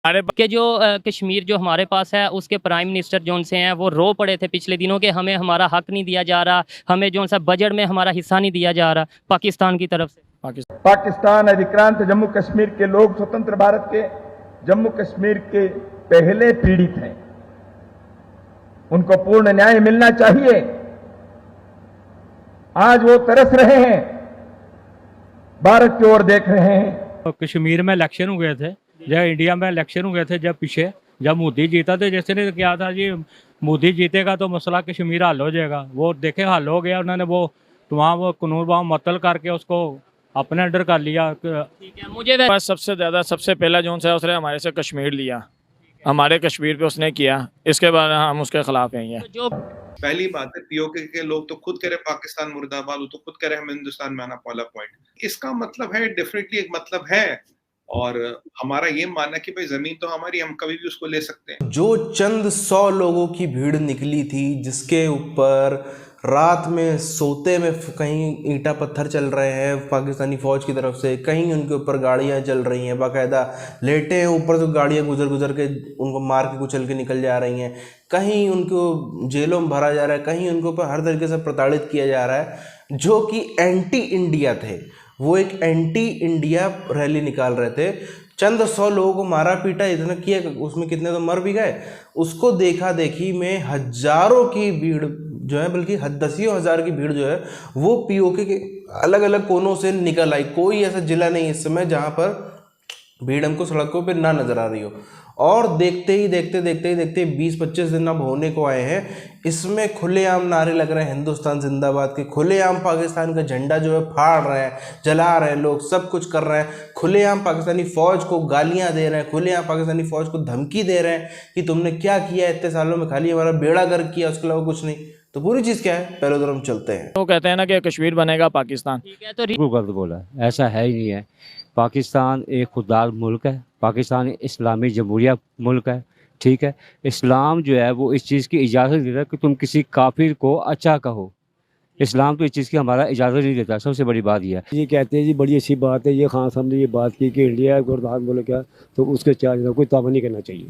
हमारे के जो कश्मीर जो हमारे पास है उसके प्राइम मिनिस्टर जो से हैं वो रो पड़े थे पिछले दिनों के हमें हमारा हक नहीं दिया जा रहा, हमें जो सा बजट में हमारा हिस्सा नहीं दिया जा रहा पाकिस्तान की तरफ से। पाकिस्तान अधिक्रांत जम्मू कश्मीर के लोग स्वतंत्र भारत के जम्मू कश्मीर के पहले पीड़ित हैं, उनको पूर्ण न्याय मिलना चाहिए। आज वो तरस रहे हैं, भारत की ओर देख रहे हैं। तो कश्मीर में इलेक्शन हुए थे, जब इंडिया में इलेक्शन हुए थे, जब पीछे जब मोदी जीता तो जैसे ने क्या था जी, मोदी जीतेगा तो मसला कश्मीर हल हो जाएगा। वो देखे हल हो गया, उन्होंने वो तो वहाँ वो कानून वहाँ मुअत्तल करके उसको अपने अंडर कर लिया। ठीक है, मुझे बस सबसे ज़्यादा सबसे पहला जो है उसने हमारे से कश्मीर लिया, हमारे कश्मीर पे उसने किया, इसके बाद हम उसके खिलाफ हैं। ये जो पहली बात है, पीओके के लोग तो खुद कह रहे पाकिस्तान मुर्दाबाद, वो तो खुद कह रहे हम हिंदुस्तान में आना, पहला पॉइंट। इसका मतलब है, डेफिनेटली एक मतलब है, और हमारा ये मानना कि भाई जमीन तो हमारी, हम कभी भी उसको ले सकते हैं। जो चंद 100 लोगों की भीड़ निकली थी, जिसके ऊपर रात में सोते में कहीं ईंटा पत्थर चल रहे हैं पाकिस्तानी फौज की तरफ से, कहीं उनके ऊपर गाड़ियां चल रही हैं, बाकायदा लेटे हैं ऊपर से गाड़ियां गुजर गुजर के उनको मार के कुचल के निकल जा रही हैं, कहीं उनको जेलों में भरा जा रहा है, कहीं उनके ऊपर हर तरीके से प्रताड़ित किया जा रहा है। जो कि एंटी इंडिया थे, वो एक एंटी इंडिया रैली निकाल रहे थे। चंद 100 लोगों को मारा पीटा इतना किया, उसमें कितने तो मर भी गए। उसको देखा देखी में हजारों की भीड़ जो है, बल्कि दसियों हजार की भीड़ जो है, वो पीओके के अलग अलग कोनों से निकल आई। कोई ऐसा जिला नहीं इस समय जहाँ पर भीड़ हमको सड़कों पे ना नजर आ रही हो। और देखते ही देखते 20-25 दिन अब होने को आए हैं, इसमें खुलेआम नारे लग रहे हैं हिंदुस्तान जिंदाबाद के, खुलेआम पाकिस्तान का झंडा जो है फाड़ रहे हैं, जला रहे हैं लोग, सब कुछ कर रहे हैं, खुलेआम पाकिस्तानी फौज को गालियां दे रहे हैं, खुलेआम पाकिस्तानी फौज को धमकी दे रहे हैं कि तुमने क्या किया इतने सालों में, खाली हमारा बेड़ा गर्क किया, उसके अलावा कुछ नहीं। तो पूरी चीज़ क्या है, पहले उधर हम चलते हैं। तो कहते हैं ना कि कश्मीर बनेगा पाकिस्तान। ठीक है, तो बिल्कुल गलत बोला, ऐसा है ही नहीं है। पाकिस्तान एक खुददार मुल्क है, पाकिस्तान इस्लामी जमहूरिया मुल्क है, ठीक है। इस्लाम जो है वो इस चीज़ की इजाज़त देता है कि तुम किसी काफिर को अच्छा कहो। इस्लाम तो इस चीज़ की हमारा इजाज़त नहीं देता, सबसे बड़ी बात यह है। ये कहते हैं जी बड़ी अच्छी बात है, ये खान साहब ने ये बात की कि इंडिया गुरदार मुल्क है, तो उसके चार्ज कोई ताबा नहीं करना चाहिए।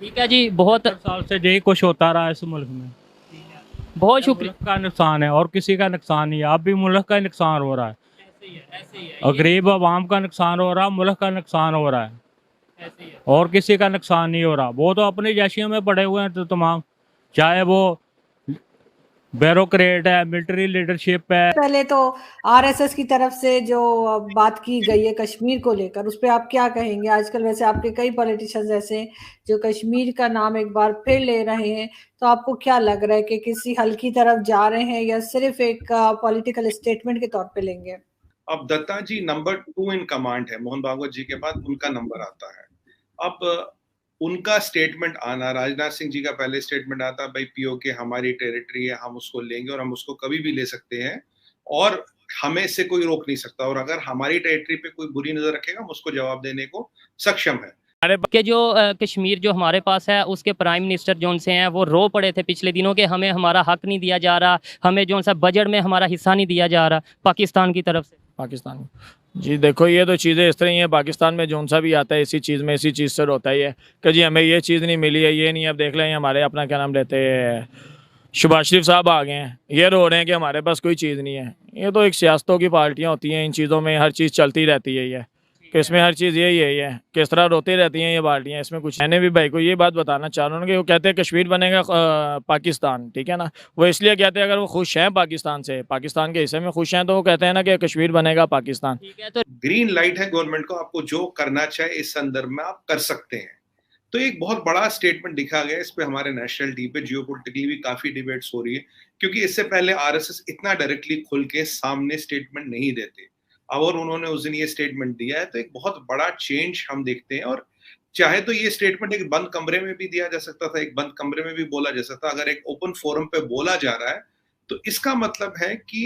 ठीक है जी, बहुत साल से यही कुछ होता रहा है इस मुल्क में। बहुत शुक्रिया। मुल्क का नुकसान है और किसी का नुकसान नहीं है। अब भी मुल्क का नुकसान हो रहा है, और गरीब आवाम का नुकसान हो रहा है, मुल्क का नुकसान हो रहा है, और किसी का नुकसान नहीं हो रहा। वो तो अपनी जैशियों में पड़े हुए हैं तो तमाम, चाहे वो ब्यूरोक्रेट है, मिलिट्री लीडरशिप है। पहले तो आरएसएस की तरफ से जो बात की गई है कश्मीर को लेकर, उस पर आप क्या कहेंगे? आजकल वैसे आपके कई पॉलिटिशियंस ऐसे हैं जो कश्मीर का नाम एक बार फिर ले रहे हैं, तो आपको क्या लग रहा है कि किसी हल की तरफ जा रहे हैं या सिर्फ एक पॉलिटिकल स्टेटमेंट के तौर पे लेंगे? अब दत्ता जी नंबर 2 इन कमांड है, मोहन भागवत जी के बाद उनका नंबर आता है। अब उनका स्टेटमेंट आना, राजनाथ सिंह जी का पहले स्टेटमेंट आता, भाई पीओके हमारी टेरिटरी है, हम उसको लेंगे और हम उसको कभी भी ले सकते हैं और हमें से कोई रोक नहीं सकता, और अगर हमारी टेरिटरी पे कोई बुरी नजर रखेगा हम उसको जवाब देने को सक्षम है। के जो कश्मीर जो हमारे पास है उसके प्राइम मिनिस्टर जो से हैं वो रो पड़े थे पिछले दिनों के हमें हमारा हक नहीं दिया जा रहा, हमें जो सा बजट में हमारा हिस्सा नहीं दिया जा रहा पाकिस्तान की तरफ से। पाकिस्तान जी देखो, ये तो चीज़ें इस तरह ही हैं, पाकिस्तान में जौन सा भी आता है इसी चीज़ में, इसी चीज़ से होता ही है कि जी हमें ये चीज़ नहीं मिली है, ये नहीं। अब देख लें हमारे अपना क्या नाम लेते हैं, शहबाज शरीफ साहब आ गए हैं, ये रो रहे हैं कि हमारे पास कोई चीज़ नहीं है। ये तो एक सियासतों की पार्टियाँ होती हैं, इन चीज़ों में हर चीज़ चलती रहती है। ये कि इसमें हर चीज़ यही है किस तरह रोती रहती हैं ये पार्टियाँ, इसमें कुछ। मैंने भी भाई को ये बात बताना चाह रहा हूँ कि वो कहते हैं कश्मीर बनेगा पाकिस्तान, ठीक है ना। वो इसलिए कहते हैं अगर वो खुश हैं पाकिस्तान से, पाकिस्तान के हिस्से में खुश हैं, तो वो कहते हैं ना कि कश्मीर बनेगा पाकिस्तान। ठीक है, तो ग्रीन लाइट है गवर्नमेंट को, आपको जो करना चाहे इस संदर्भ में आप कर सकते हैं। तो एक बहुत बड़ा स्टेटमेंट दिखा गया, इस पे हमारे नेशनल टी पे जियोपॉलिटिकली भी काफी डिबेट्स हो रही है, क्योंकि इससे पहले आरएसएस इतना डायरेक्टली खुल के सामने स्टेटमेंट नहीं देते। अब और उन्होंने उस दिन ये स्टेटमेंट दिया है, तो एक बहुत बड़ा चेंज हम देखते हैं। और चाहे तो ये स्टेटमेंट एक बंद कमरे में भी दिया जा सकता था, एक बंद कमरे में भी बोला जा सकता था। अगर एक ओपन फोरम पे बोला जा रहा है तो इसका मतलब है कि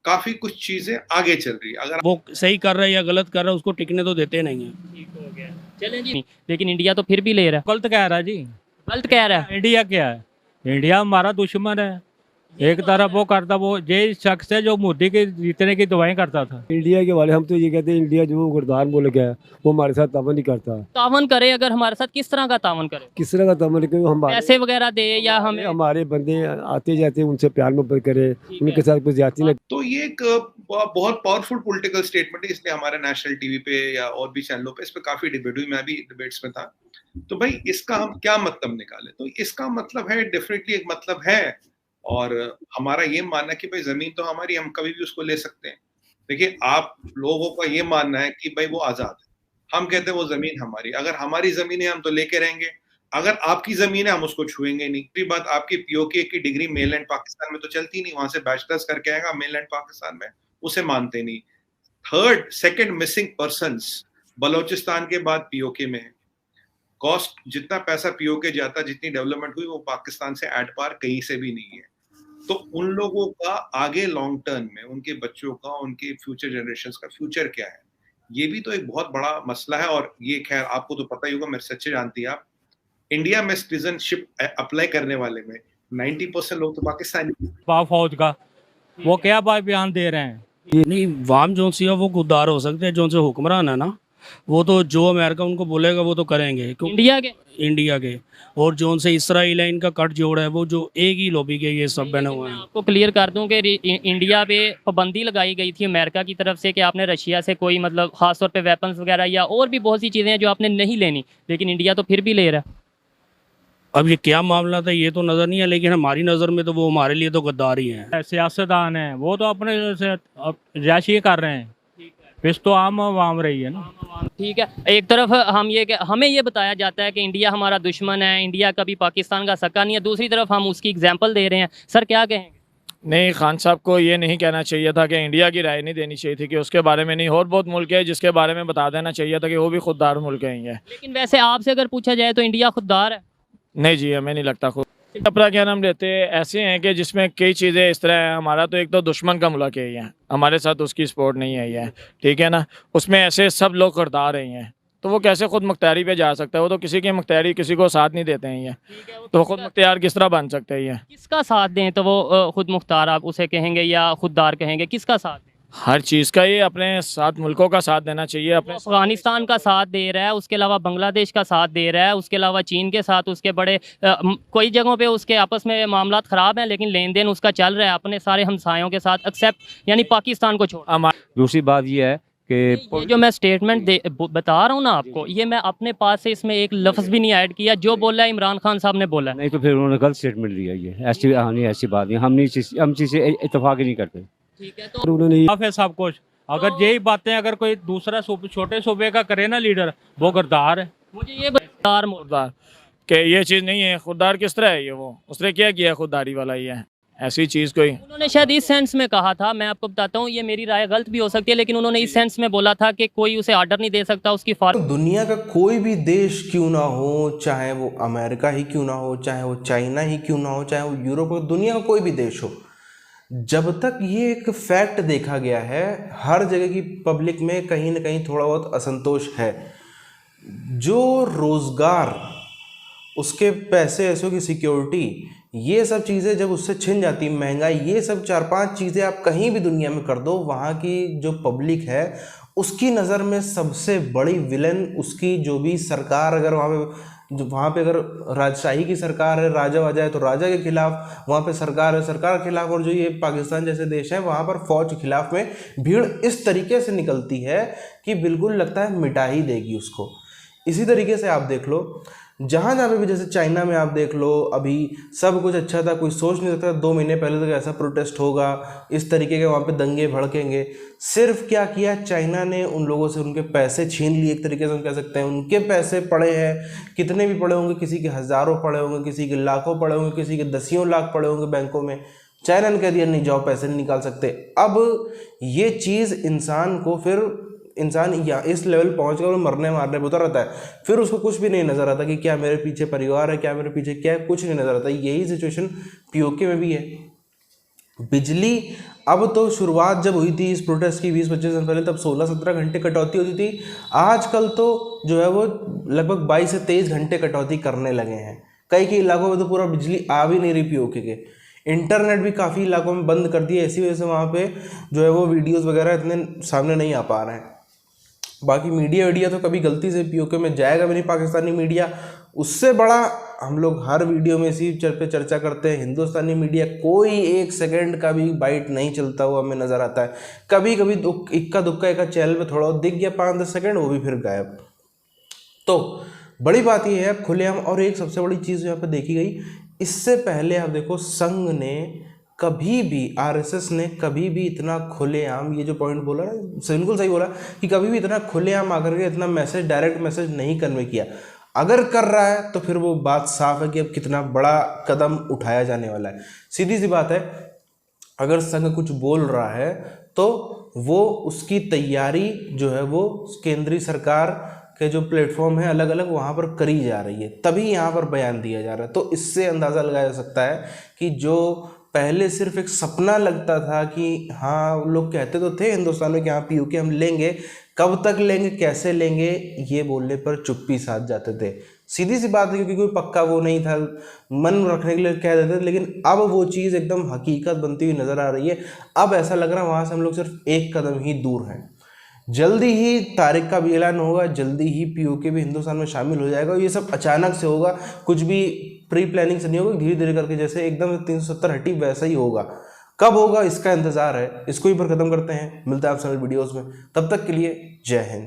काफी कुछ चीजें आगे चल रही है। अगर वो सही कर रहा है या गलत कर रहा है, उसको टिकने तो देते नहीं है। ठीक हो गया, चलें जी। लेकिन इंडिया तो फिर भी ले रहा है। गलत कह रहा है जी, गलत कह रहा है। इंडिया क्या है? इंडिया हमारा दुश्मन है, एक तरफ वो करता, वो यही शख्स है जो मोदी के जीतने की दुआएं करता था। इंडिया के वाले हम तो ये कहते हैं इंडिया जो गुरदार मुल्क है वो हमारे साथ तावन नहीं करता। तावन करे अगर हमारे साथ, किस तरह का तावन करे? किस तरह का तावन करे? हमारे पैसे वगैरह दे या हमें हमारे बंदे आते जाते उनसे प्यार मोहब्बत करे, उनके साथ कुछ ज्यादती न। तो ये एक बहुत पावरफुल पॉलिटिकल स्टेटमेंट है, इसलिए हमारे नेशनल टीवी पे या और भी चैनलों पे इस पे काफी डिबेट हुई, मैं भी डिबेट्स में था। तो भाई इसका हम क्या मतलब निकाले? तो इसका मतलब है, डेफिनेटली एक मतलब है, और हमारा ये मानना है कि भाई जमीन तो हमारी, हम कभी भी उसको ले सकते हैं। देखिए, आप लोगों का ये मानना है कि भाई वो आजाद है, हम कहते हैं वो जमीन हमारी। अगर हमारी जमीन है हम तो लेके रहेंगे, अगर आपकी जमीन है हम उसको छुएंगे नहीं। दूसरी बात, आपकी पीओके की डिग्री मेनलैंड पाकिस्तान में तो चलती नहीं, वहां से बैचलर्स करके आएगा मेनलैंड पाकिस्तान में, उसे मानते नहीं। Third, second missing persons Balochistan के बाद पीओके में है। कॉस्ट, जितना पैसा पीओके जाता, जितनी डेवलपमेंट हुई, वो पाकिस्तान से एट पार कहीं से भी नहीं है। तो उन लोगों का आगे लॉन्ग टर्म में, उनके बच्चों का, उनके फ्यूचर जनरेशंस का फ्यूचर क्या है, ये भी तो एक बहुत बड़ा मसला है। और ये खैर आपको तो पता ही होगा, मेरे सच्चे जानती है आप, इंडिया में सिटीजनशिप अप्लाई करने वाले में 90% लोग तो पाकिस्तानी। फौज का वो क्या बयान दे रहे हैं? नहीं, वाम जो सी है वो खुददार हो सकते हैं, जो से हुक्मरान है ना, वो तो जो अमेरिका उनको बोलेगा वो तो करेंगे। इंडिया के और जो से इसराइल है, इनका कट जोड़ है, वो जो एक ही लॉबी के ये सब बने हुए हैं। आपको क्लियर कर दूं कि इंडिया पे पाबंदी लगाई गई थी अमेरिका की तरफ से कि आपने रशिया से कोई, मतलब खास तौर पे वेपन्स वगैरह या और भी बहुत सी चीज़ें हैं जो आपने नहीं लेनी, लेकिन इंडिया तो फिर भी ले रहा है। अब ये क्या मामला था ये तो नज़र नहीं है, लेकिन हमारी नज़र में तो वो हमारे लिए तो गद्दार ही हैं। सियासतदान है वो तो अपने से जायशी कर रहे हैं, फिर तो आम रही है ना। ठीक है, एक तरफ हमें ये बताया जाता है कि इंडिया हमारा दुश्मन है, इंडिया कभी पाकिस्तान का सका नहीं है, दूसरी तरफ हम उसकी एग्जाम्पल दे रहे हैं। सर क्या कहेंगे? नहीं, खान साहब को ये नहीं कहना चाहिए था कि इंडिया की राय नहीं देनी चाहिए थी कि उसके बारे में नहीं, और बहुत मुल्क है जिसके बारे में बता देना चाहिए था कि वो भी खुददार मुल्क है। लेकिन वैसे आपसे अगर पूछा जाए तो इंडिया खुददार है? नहीं जी, हमें नहीं लगता। खुद अपना क्या नाम लेते ऐसे हैं कि जिसमें कई चीज़ें इस तरह हैं। हमारा तो एक तो दुश्मन का मुल्क है ये, हमारे साथ उसकी सपोर्ट नहीं है ये, ठीक है ना। उसमें ऐसे सब लोग करदार रहे हैं, तो वो कैसे खुद मुख्तारी पे जा सकता है? वो तो किसी की मुख्तारी, किसी को साथ नहीं देते हैं ये, तो खुद मुख्तार किस तरह बन सकते हैं ये? किसका साथ दें तो वो खुद मुख्तार आप उसे कहेंगे या खुददार कहेंगे? किसका साथ दें? हर चीज़ का ये अपने साथ मुल्कों का साथ देना चाहिए। अपने अफगानिस्तान का साथ दे रहा है, उसके अलावा बांग्लादेश का साथ दे रहा है, उसके अलावा चीन के साथ उसके बड़े कोई जगहों पे उसके आपस में मामला ख़राब हैं, लेकिन लेन देन उसका चल रहा है अपने सारे हमसायों के साथ, एक्सेप्ट यानी पाकिस्तान को छोड़। दूसरी बात ये है कि ये जो मैं स्टेटमेंट बता रहा हूँ ना आपको, ये मैं अपने पास से इसमें एक लफ्ज़ भी नहीं ऐड किया, जो बोला है इमरान खान साहब ने बोला। नहीं तो फिर उन्होंने गलत स्टेटमेंट दिया। ये ऐसी ऐसी बात नहीं, हम चीज़ें इतफाक ही नहीं करते। ठीक है, तो उन्होंने सब कुछ, अगर यही बातें अगर कोई दूसरा छोटे सूबे का करे ना लीडर, वो गद्दार है। मुझे ये खुददार कि ये चीज़ नहीं है। खुददार किस तरह है ये? वो उसने क्या किया खुददारी वाला? ये ऐसी चीज़ कोई, उन्होंने शायद इस सेंस में कहा था, मैं आपको बताता हूँ, ये मेरी राय गलत भी हो सकती है, लेकिन उन्होंने इस सेंस में बोला था कि कोई उसे ऑर्डर नहीं दे सकता उसकी दुनिया का कोई भी देश क्यों ना हो, चाहे वो अमेरिका ही क्यों ना हो, चाहे वो चाइना ही क्यों ना हो, चाहे वो यूरोप हो, दुनिया का कोई भी देश हो, जब तक ये एक फैक्ट देखा गया है, हर जगह की पब्लिक में कहीं ना कहीं थोड़ा बहुत असंतोष है। जो रोज़गार, उसके पैसे, ऐसों की सिक्योरिटी, ये सब चीज़ें जब उससे छिन जाती, महंगाई, ये सब 4-5 चीज़ें आप कहीं भी दुनिया में कर दो, वहाँ की जो पब्लिक है उसकी नज़र में सबसे बड़ी विलन उसकी जो भी सरकार, अगर वहाँ पे अगर राजशाही की सरकार है, राजा आ जाए तो राजा के खिलाफ, वहाँ पे सरकार है सरकार के खिलाफ, और जो ये पाकिस्तान जैसे देश है वहाँ पर फौज के खिलाफ में भीड़ इस तरीके से निकलती है कि बिल्कुल लगता है मिटा ही देगी उसको। इसी तरीके से आप देख लो, जहाँ पे भी, जैसे चाइना में आप देख लो, अभी सब कुछ अच्छा था, कोई सोच नहीं सकता 2 महीने पहले तक ऐसा प्रोटेस्ट होगा, इस तरीके के वहाँ पे दंगे भड़केंगे। सिर्फ क्या किया, चाइना ने उन लोगों से उनके पैसे छीन लिए, एक तरीके से हम कह सकते हैं। उनके पैसे पड़े हैं, कितने भी पड़े होंगे, किसी के हज़ारों पड़े होंगे, किसी के लाखों पड़े होंगे, किसी के 10 लाख पड़े होंगे बैंकों में। चाइना ने कह दिया नहीं जाओ, पैसे नहीं निकाल सकते। अब ये चीज़ इंसान को, फिर इंसान या इस लेवल पहुंच कर मरने मारने पर उतर रहता है, फिर उसको कुछ भी नहीं नज़र आता कि क्या मेरे पीछे परिवार है, क्या मेरे पीछे क्या है, कुछ नहीं नज़र आता। यही सिचुएशन पीओके में भी है। बिजली, अब तो शुरुआत जब हुई थी इस प्रोटेस्ट की 20-25 दिन पहले, तब 16-17 घंटे कटौती होती थी। आजकल तो जो है वो लगभग 22 से 23 घंटे कटौती करने लगे हैं। कई इलाकों में तो पूरा बिजली आ भी नहीं रही पीओके के। इंटरनेट भी काफ़ी इलाकों में बंद कर दिया, इसी वजह से वहाँ पे जो है वो वीडियोस वगैरह इतने सामने नहीं आ पा रहे हैं। बाकी मीडिया तो कभी गलती से पीओके में जाएगा भी नहीं, पाकिस्तानी मीडिया। उससे बड़ा हम लोग हर वीडियो में इसी पे चर्चा करते हैं, हिंदुस्तानी मीडिया कोई एक सेकंड का भी बाइट नहीं चलता हुआ हमें नज़र आता है। कभी कभी इक्का दुक्का एक चैनल पे थोड़ा दिख गया 5-10 सेकंड, वो भी फिर गायब। तो बड़ी बात यह है खुलेआम। और एक सबसे बड़ी चीज़ यहाँ पे देखी गई, इससे पहले आप देखो संघ ने कभी भी, आरएसएस ने कभी भी इतना खुलेआम, ये जो पॉइंट बोला ना बिल्कुल सही बोला, कि कभी भी इतना खुलेआम आकर के इतना मैसेज, डायरेक्ट मैसेज नहीं कन्वे किया। अगर कर रहा है तो फिर वो बात साफ है कि अब कितना बड़ा कदम उठाया जाने वाला है। सीधी सी बात है, अगर संघ कुछ बोल रहा है तो वो उसकी तैयारी जो है वो केंद्रीय सरकार के जो प्लेटफॉर्म है अलग अलग वहाँ पर करी जा रही है, तभी यहाँ पर बयान दिया जा रहा है। तो इससे अंदाज़ा लगाया जा सकता है कि जो पहले सिर्फ एक सपना लगता था कि हाँ, लोग कहते तो थे हिंदुस्तान में कि हाँ पीओके हम लेंगे, कब तक लेंगे, कैसे लेंगे, ये बोलने पर चुप्पी साध जाते थे। सीधी सी बात है, क्योंकि कोई पक्का वो नहीं था, मन रखने के लिए कह देते थे। लेकिन अब वो चीज़ एकदम हकीकत बनती हुई नज़र आ रही है। अब ऐसा लग रहा है वहाँ से हम लोग सिर्फ एक कदम ही दूर हैं। जल्दी ही तारीख का भी ऐलान होगा, जल्दी ही पीओके भी हिंदुस्तान में शामिल हो जाएगा। ये सब अचानक से होगा, कुछ भी प्री प्लानिंग से नहीं होगा, धीरे धीरे करके जैसे एकदम 370 हटी वैसा ही होगा। कब होगा इसका इंतज़ार है। इसको ही पर ख़त्म करते हैं, मिलता है आप सभी वीडियोज़ में, तब तक के लिए जय हिंद।